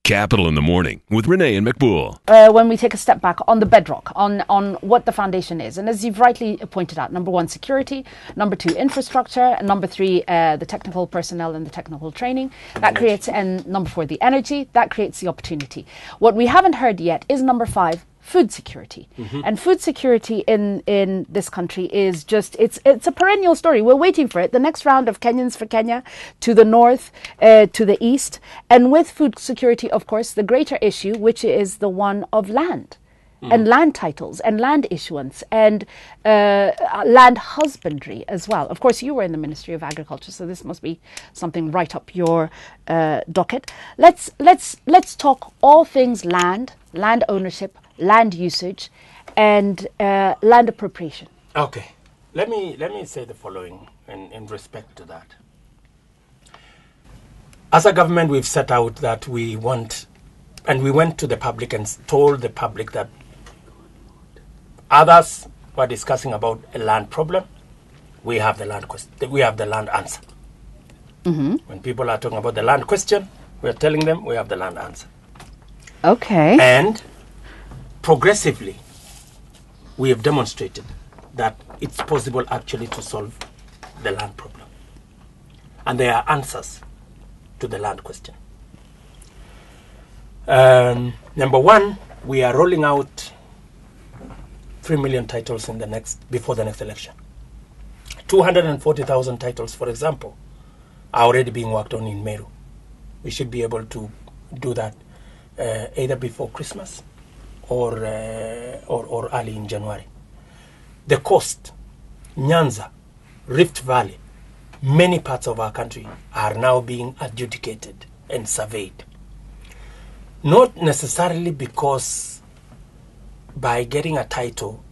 Capital in the Morning with Renee and McBool. When we take a step back on the bedrock, on what the foundation is. And as you've rightly pointed out, number one, security, number two, infrastructure, and number three, the technical personnel and the technical training. That creates, and number four, the energy. That creates the opportunity. What we haven't heard yet is number five, food security. And food security in this country is just, it's a perennial story. We're waiting for it. The next round of Kenyans for Kenya, to the north, to the east. And with food security, of course, the greater issue, which is the one of land. And land titles and land issuance and land husbandry as well. Of course, you were in the Ministry of Agriculture, so this must be something right up your docket. Let's talk all things land ownership, land usage, and land appropriation. Okay, let me say the following in respect to that. As a government, we've set out that we want, and we went to the public and told the public that others were discussing about a land problem. We have the land question. We have the land answer. When people are talking about the land question, we are telling them we have the land answer. Okay. And progressively, we have demonstrated that it's possible actually to solve the land problem. And there are answers to the land question. Number one, we are rolling out 3 million titles before the next election. 240,000 titles, for example, are already being worked on in Meru. We should be able to do that either before Christmas or early in January. The coast, Nyanza, Rift Valley, many parts of our country are now being adjudicated and surveyed. Not necessarily because by getting a title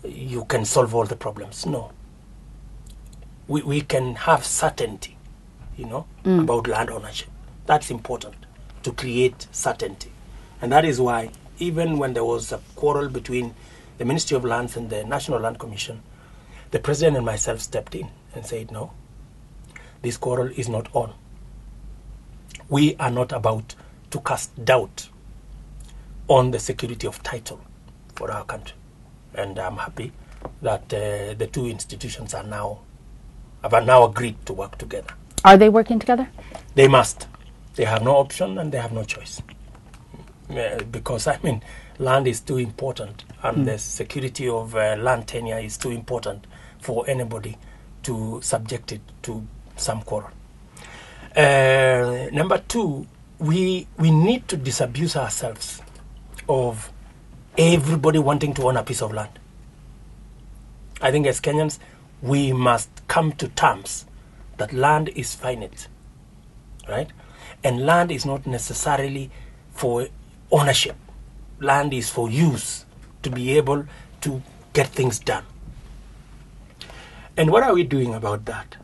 you can solve all the problems. No. We can have certainty, about land ownership. That's important, to create certainty. And that is why even when there was a quarrel between the Ministry of Lands and the National Land Commission, the President and myself stepped in and said, no, this quarrel is not on. We are not about to cast doubt on the security of title for our country. And I'm happy that the two institutions have now agreed to work together. Are they working together? They must. They have no option and they have no choice. Because, land is too important, and the security of land tenure is too important for anybody to subject it to some quarrel. Number two, we need to disabuse ourselves of everybody wanting to own a piece of land. I think as Kenyans, we must come to terms that land is finite, right? And land is not necessarily for ownership. Land is for use, to be able to get things done. And what are we doing about that?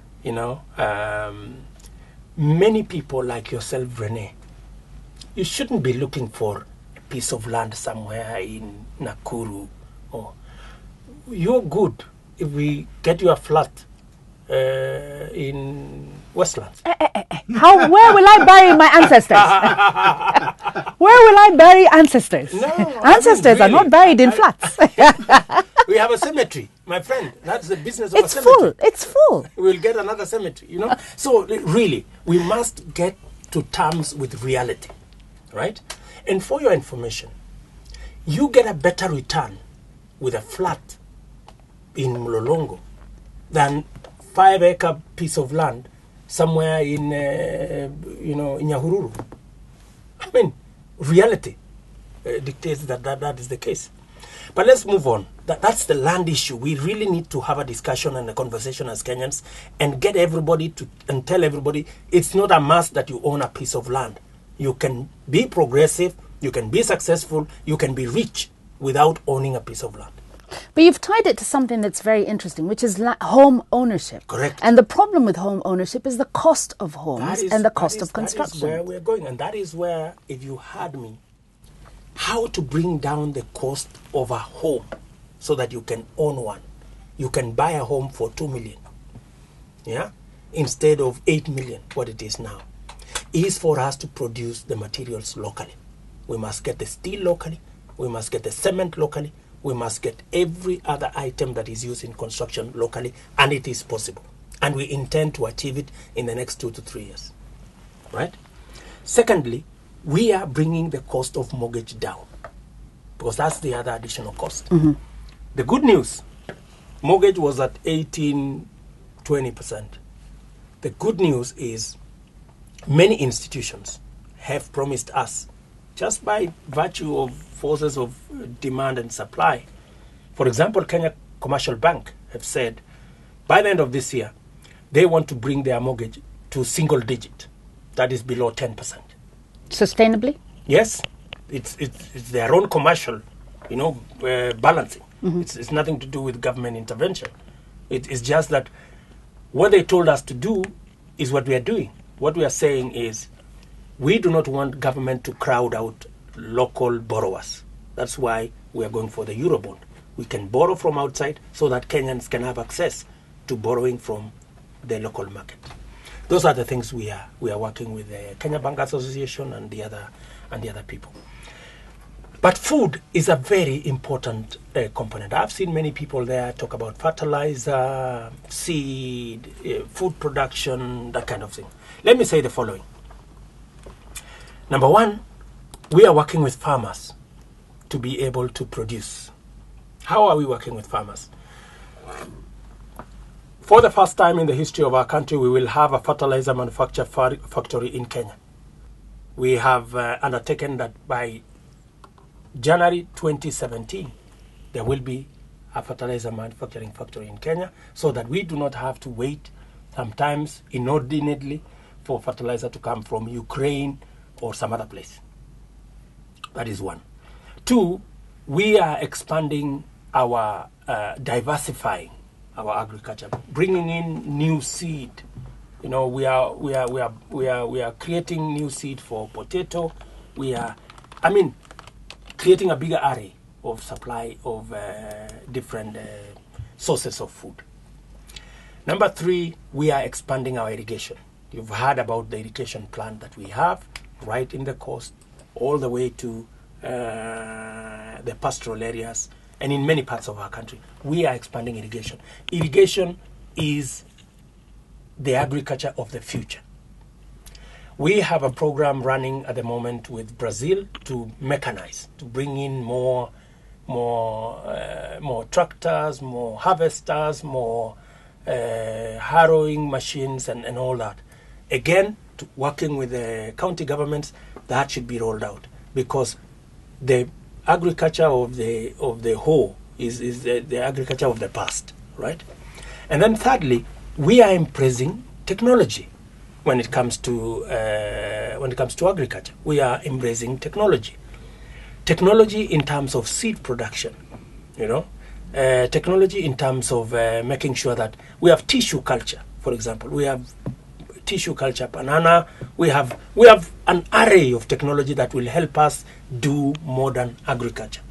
Many people like yourself, Renee, you shouldn't be looking for a piece of land somewhere in Nakuru. You're good if we get you a flat in Westlands. Where will I bury my ancestors? Where will I bury ancestors? No, ancestors are not buried in flats. We have a cemetery, my friend. That's the business of a It's cemetery. full. It's full. We'll get another cemetery, So really, we must get to terms with reality, right? And for your information, you get a better return with a flat in Mlolongo than 5-acre piece of land somewhere in Nyahururu. Reality dictates that is the case. But let's move on. That's the land issue. We really need to have a discussion and a conversation as Kenyans and get everybody and tell everybody it's not a must that you own a piece of land. You can be progressive, you can be successful, you can be rich without owning a piece of land. But you've tied it to something that's very interesting, which is home ownership. Correct. And the problem with home ownership is the cost of homes and the cost of construction. That is where we're going. And that is where, if you had me, how to bring down the cost of a home so that you can own one. You can buy a home for 2 million, instead of 8 million, what it is now. is for us to produce the materials locally. We must get the steel locally. We must get the cement locally. We must get every other item that is used in construction locally, and it is possible. And we intend to achieve it in the next 2 to 3 years, right? Secondly, we are bringing the cost of mortgage down, because that's the other additional cost. The good news, mortgage was at 18, 20%. The good news is many institutions have promised us, just by virtue of forces of demand and supply. For example, Kenya Commercial Bank have said by the end of this year, they want to bring their mortgage to single digit, that is below 10%. Sustainably? Yes, it's their own commercial, balancing. It's nothing to do with government intervention. It's just that what they told us to do is what we are doing. What we are saying is we do not want government to crowd out local borrowers. That's why we are going for the Eurobond. We can borrow from outside so that Kenyans can have access to borrowing from the local market. Those are the things we are working with the Kenya Bank Association and the other people. But food is a very important component. I've seen many people there talk about fertilizer, seed, food production, that kind of thing. Let me say the following. Number one, we are working with farmers to be able to produce. How are we working with farmers? For the first time in the history of our country, we will have a fertilizer manufacture factory in Kenya. We have undertaken that by January 2017, there will be a fertilizer manufacturing factory in Kenya, so that we do not have to wait sometimes inordinately for fertilizer to come from Ukraine or some other place. That is one. Two, we are expanding our diversifying our agriculture, bringing in new seed. We are creating new seed for potato. We are, creating a bigger array of supply of different sources of food. Number three, we are expanding our irrigation. You've heard about the irrigation plan that we have right in the coast, all the way to the pastoral areas, and in many parts of our country. We are expanding irrigation. Irrigation is the agriculture of the future. We have a program running at the moment with Brazil to mechanize, to bring in more tractors, more harvesters, more harrowing machines, and all that. Again, working with the county governments, that should be rolled out, because the agriculture of the hoe is the agriculture of the past, right? And then thirdly, we are embracing technology when it comes to agriculture. We are embracing technology in terms of seed production, technology in terms of making sure that we have tissue culture. For example, we have tissue culture, banana. We have an array of technology that will help us do modern agriculture.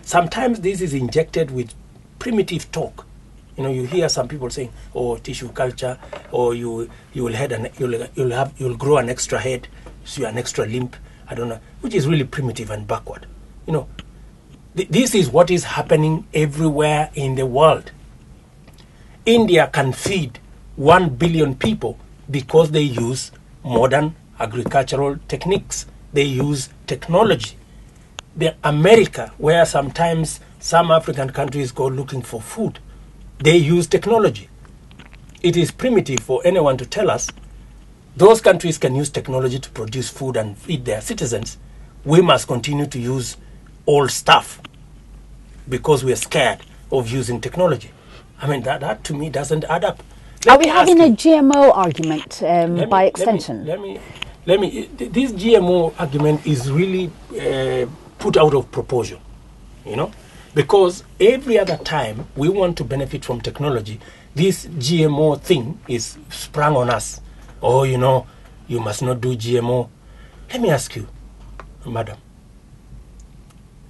Sometimes this is injected with primitive talk. You hear some people saying, "Oh, tissue culture," or you'll grow an extra head, so you're an extra limb. I don't know, which is really primitive and backward. This is what is happening everywhere in the world. India can feed 1 billion people because they use modern agricultural techniques. They use technology. America, where sometimes some African countries go looking for food, they use technology. It is primitive for anyone to tell us those countries can use technology to produce food and feed their citizens. We must continue to use old stuff because we are scared of using technology. That to me doesn't add up. Are we having a GMO argument by extension? This GMO argument is really put out of proportion, because every other time we want to benefit from technology, this GMO thing is sprung on us. Oh, you must not do GMO. Let me ask you, madam.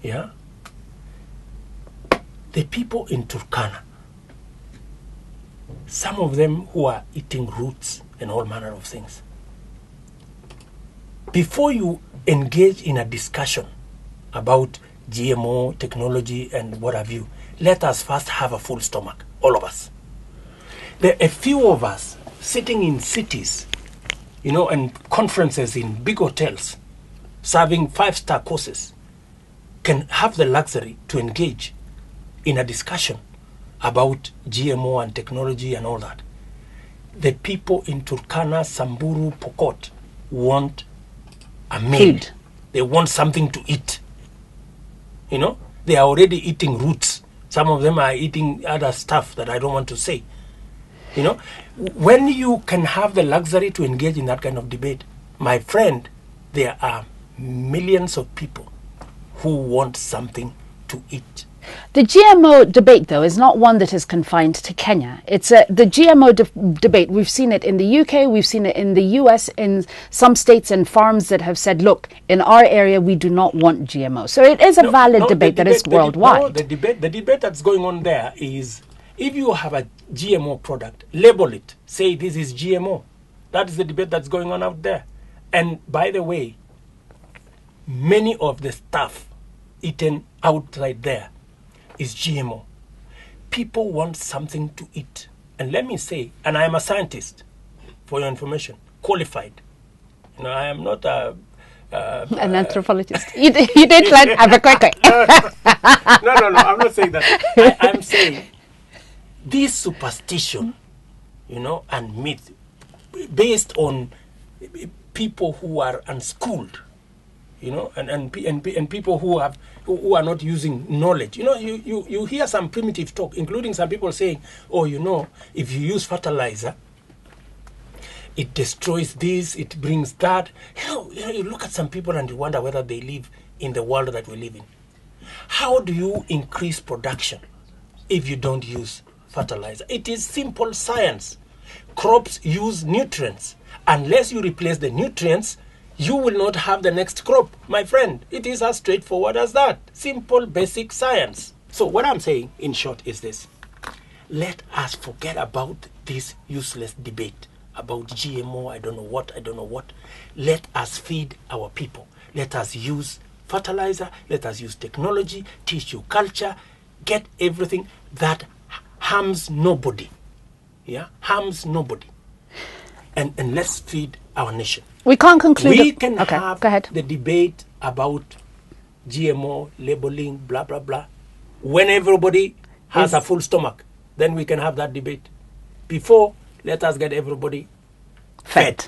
Yeah? The people in Turkana, some of them who are eating roots and all manner of things, before you engage in a discussion about GMO technology and what have you, let us first have a full stomach, all of us. There are a few of us sitting in cities, and conferences in big hotels, serving 5-star courses, can have the luxury to engage in a discussion about GMO and technology and all that. The people in Turkana, Samburu, Pokot want a meal. Food. They want something to eat. They are already eating roots. Some of them are eating other stuff that I don't want to say. When you can have the luxury to engage in that kind of debate, my friend, there are millions of people who want something to eat. The GMO debate, though, is not one that is confined to Kenya. It's the GMO debate. We've seen it in the UK. We've seen it in the US, in some states and farms that have said, look, in our area, we do not want GMO. So it is a valid debate that is worldwide. The debate that's going on there is, if you have a GMO product, label it. Say this is GMO. That is the debate that's going on out there. And by the way, many of the stuff eaten outside there is GMO. People want something to eat. And let me say, and I am a scientist, for your information, qualified. I am not an anthropologist. You did learn quickly. No, I'm not saying that. I'm saying this superstition, and myth, based on people who are unschooled, and people who are not using knowledge. You hear some primitive talk, including some people saying, if you use fertilizer, it destroys this, it brings that. You look at some people and you wonder whether they live in the world that we live in. How do you increase production if you don't use fertilizer? It is simple science. Crops use nutrients. Unless you replace the nutrients, you will not have the next crop, my friend. It is as straightforward as that. Simple, basic science. So what I'm saying, in short, is this. Let us forget about this useless debate about GMO, I don't know what. Let us feed our people. Let us use fertilizer. Let us use technology, tissue culture, get everything that harms nobody. Harms nobody. And let's feed our nation. We can't conclude. We can have go ahead. the debate about GMO, labeling, blah, blah, blah. When everybody has a full stomach, then we can have that debate. Before, let us get everybody fed.